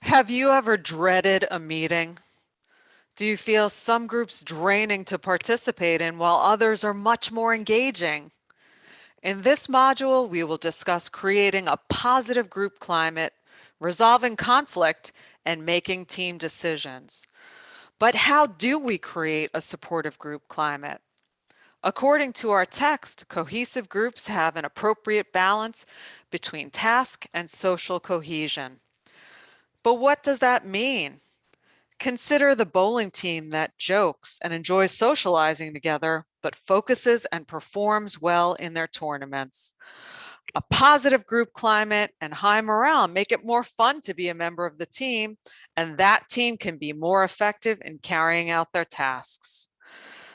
Have you ever dreaded a meeting? Do you feel some groups draining to participate in while others are much more engaging? In this module, we will discuss creating a positive group climate, resolving conflict, and making team decisions. But how do we create a supportive group climate? According to our text, cohesive groups have an appropriate balance between task and social cohesion. But what does that mean? Consider the bowling team that jokes and enjoys socializing together, but focuses and performs well in their tournaments. A positive group climate and high morale make it more fun to be a member of the team, and that team can be more effective in carrying out their tasks.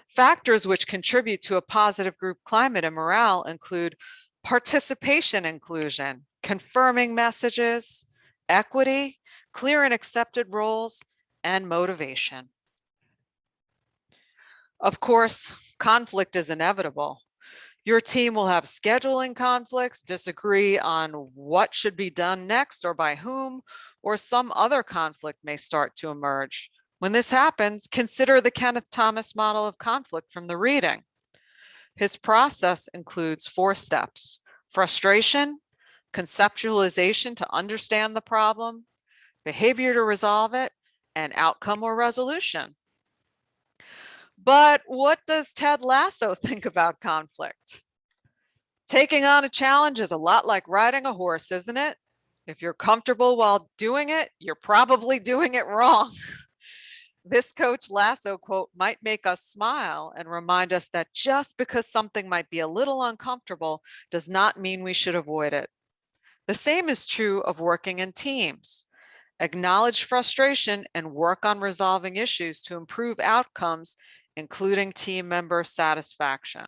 Factors which contribute to a positive group climate and morale include participation inclusion, confirming messages, equity, clear and accepted roles, and motivation. Of course, conflict is inevitable. Your team will have scheduling conflicts, disagree on what should be done next or by whom, or some other conflict may start to emerge. When this happens, consider the Kenneth Thomas model of conflict from the reading. His process includes 4 steps: frustration, conceptualization to understand the problem, behavior to resolve it, and outcome or resolution. But what does Ted Lasso think about conflict? Taking on a challenge is a lot like riding a horse, isn't it? If you're comfortable while doing it, you're probably doing it wrong. This Coach Lasso quote might make us smile and remind us that just because something might be a little uncomfortable does not mean we should avoid it. The same is true of working in teams. Acknowledge frustration and work on resolving issues to improve outcomes, including team member satisfaction.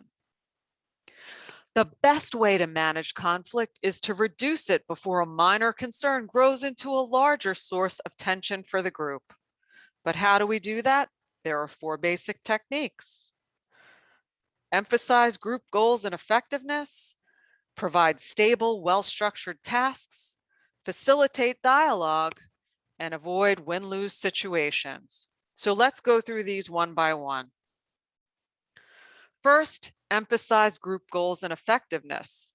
The best way to manage conflict is to reduce it before a minor concern grows into a larger source of tension for the group. But how do we do that? There are 4 basic techniques. Emphasize group goals and effectiveness, provide stable, well-structured tasks, facilitate dialogue, and avoid win-lose situations. So let's go through these one by one. First, emphasize group goals and effectiveness.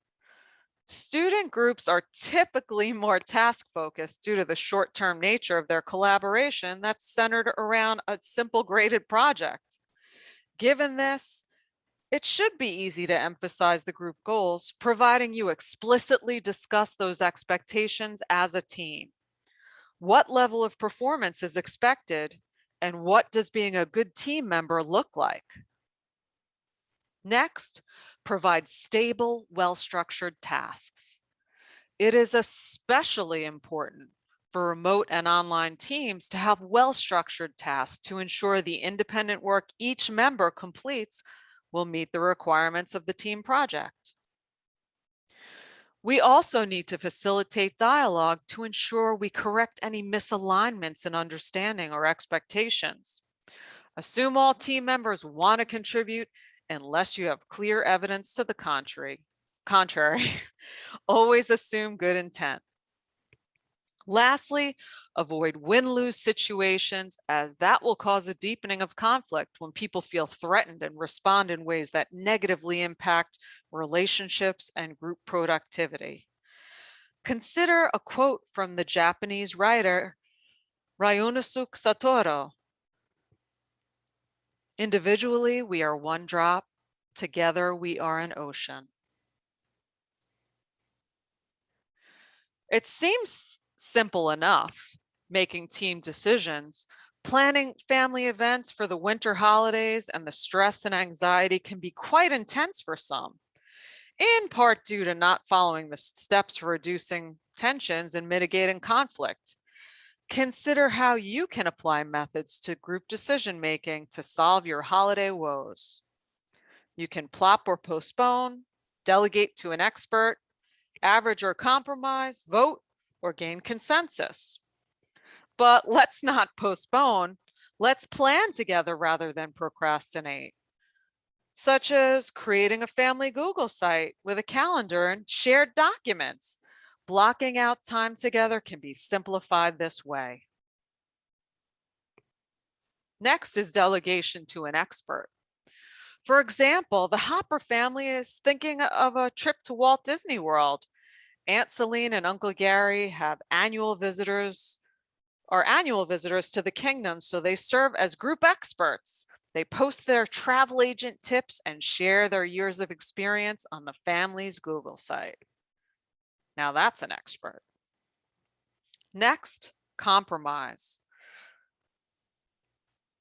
Student groups are typically more task-focused due to the short-term nature of their collaboration that's centered around a simple graded project. Given this, it should be easy to emphasize the group goals, providing you explicitly discuss those expectations as a team. What level of performance is expected, and what does being a good team member look like? Next, provide stable, well-structured tasks. It is especially important for remote and online teams to have well-structured tasks to ensure the independent work each member completes will meet the requirements of the team project. We also need to facilitate dialogue to ensure we correct any misalignments in understanding or expectations. Assume all team members want to contribute unless you have clear evidence to the contrary. Always assume good intent. Lastly, avoid win-lose situations, as that will cause a deepening of conflict when people feel threatened and respond in ways that negatively impact relationships and group productivity. Consider a quote from the Japanese writer Ryunosuke Satoru. Individually, we are one drop. Together, we are an ocean. It seems simple enough, making team decisions. Planning family events for the winter holidays and the stress and anxiety can be quite intense for some, in part due to not following the steps for reducing tensions and mitigating conflict. Consider how you can apply methods to group decision-making to solve your holiday woes. You can plop or postpone, delegate to an expert, average or compromise, vote, or gain consensus. But let's not postpone. Let's plan together rather than procrastinate, such as creating a family Google site with a calendar and shared documents, blocking out time together can be simplified this way. Next is delegation to an expert. For example, the Hopper family is thinking of a trip to Walt Disney World. Aunt Celine and Uncle Gary have annual visitors to the kingdom, so they serve as group experts. They post their travel agent tips and share their years of experience on the family's Google site. Now that's an expert. Next, compromise.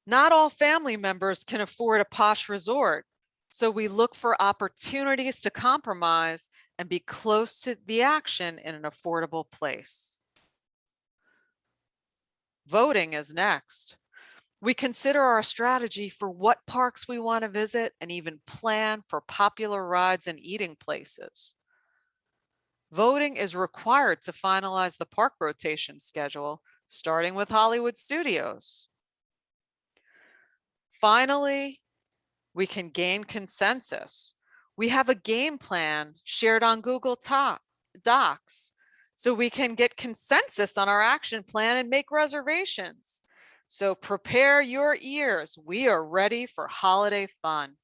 Not all family members can afford a posh resort, so we look for opportunities to compromise and be close to the action in an affordable place. Voting is next. We consider our strategy for what parks we want to visit and even plan for popular rides and eating places. Voting is required to finalize the park rotation schedule, starting with Hollywood Studios. Finally, we can gain consensus. We have a game plan shared on Google Docs, so we can get consensus on our action plan and make reservations. So prepare your ears. We are ready for holiday fun.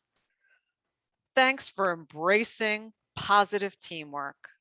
Thanks for embracing positive teamwork.